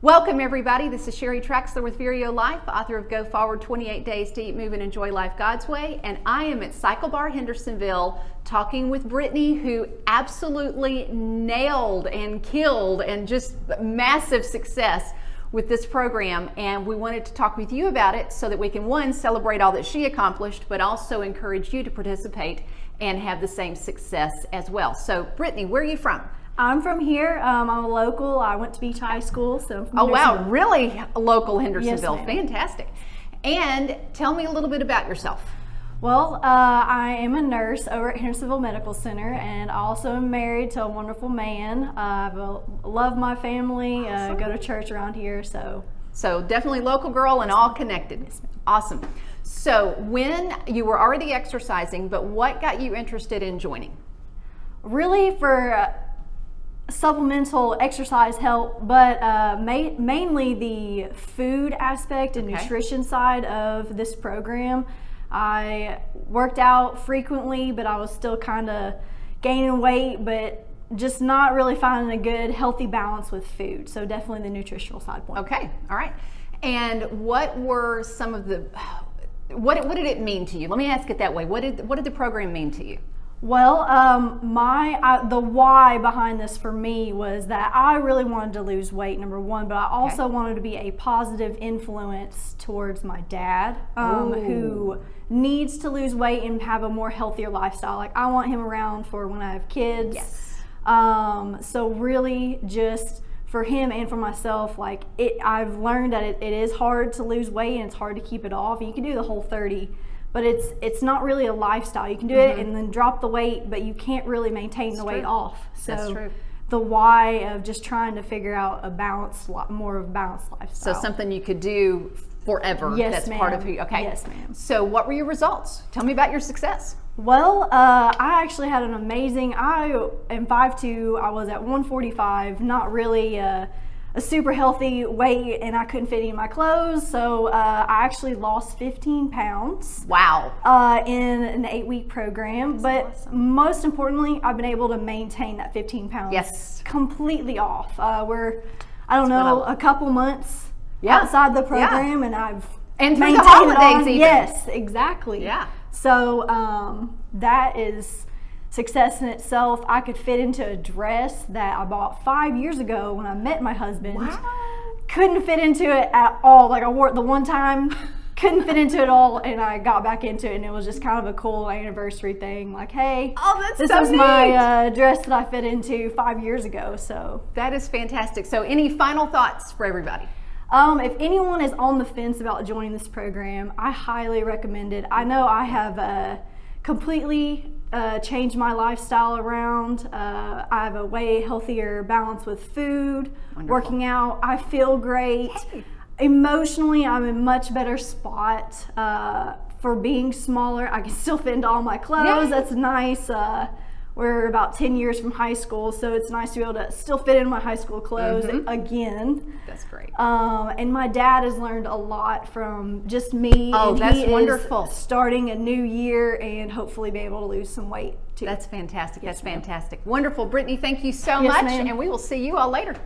Welcome everybody, this is Sheri Traxler with Vireo Life, author of Go Forward 28 Days to Eat, Move, and Enjoy Life God's Way, and I am at Cycle Bar Hendersonville talking with Brittany, who absolutely nailed and killed and just massive success with this program, and we wanted to talk with you about it so that we can, one, celebrate all that she accomplished, but also encourage you to participate and have the same success as well. So Brittany, where are you from? I'm from here. I'm a local. I went to Beach High School. So oh wow, really local Hendersonville. Yes, fantastic. And tell me a little bit about yourself. Well, I am a nurse over at Hendersonville Medical Center, and I also am married to a wonderful man. I love my family, awesome. Go to church around here. So definitely local girl and all connected. Awesome. So when you were already exercising, but what got you interested in joining? Really for supplemental exercise help, but mainly the food aspect and nutrition side of this program. I worked out frequently, but I was still kind of gaining weight, but just not really finding a good healthy balance with food. So definitely the nutritional side point. Okay, all right. And what were some of the, what did it mean to you? Let me ask it that way. What did the program mean to you? Well, the why behind this for me was that I really wanted to lose weight, number one, but I also wanted to be a positive influence towards my dad, who needs to lose weight and have a more healthier lifestyle. Like, I want him around for when I have kids. Yes. So really just for him and for myself, like I've learned that it is hard to lose weight and it's hard to keep it off. You can do the Whole30, but it's not really a lifestyle. You can do it and then drop the weight, but you can't really maintain the weight off. So that's true. The why of just trying to figure out more of a balanced lifestyle. So something you could do forever. Yes, that's ma'am. part of who you, okay. Yes, ma'am. So what were your results? Tell me about your success. Well, I actually had an amazing, I am 5'2", I was at 145, not really a super healthy weight, and I couldn't fit any of my clothes, so I actually lost 15 pounds. Wow. In an 8-week program. That's awesome. Most importantly, I've been able to maintain that 15 pounds. Yes. Completely off. We're, a couple months outside the program, and I've and through maintained the holidays even. Yes, exactly. Yeah. So that is success in itself. I could fit into a dress that I bought 5 years ago when I met my husband. Wow. Couldn't fit into it at all. Like, I wore it the one time, couldn't fit into it at all, and I got back into it, and it was just kind of a cool anniversary thing. Like, hey, this was my dress that I fit into 5 years ago. So that is fantastic. So any final thoughts for everybody? If anyone is on the fence about joining this program, I highly recommend it. I know I have completely changed my lifestyle around. I have a way healthier balance with food, working out. I feel great. Hey. Emotionally, I'm in a much better spot for being smaller. I can still fit into all my clothes. Yay. That's nice. We're about 10 years from high school, so it's nice to be able to still fit in my high school clothes again. That's great. And my dad has learned a lot from just me. Oh, and that's wonderful. Starting a new year and hopefully be able to lose some weight too. That's fantastic. Yes, that's fantastic. Wonderful. Brittany, thank you so yes, much, ma'am. and we will see you all later.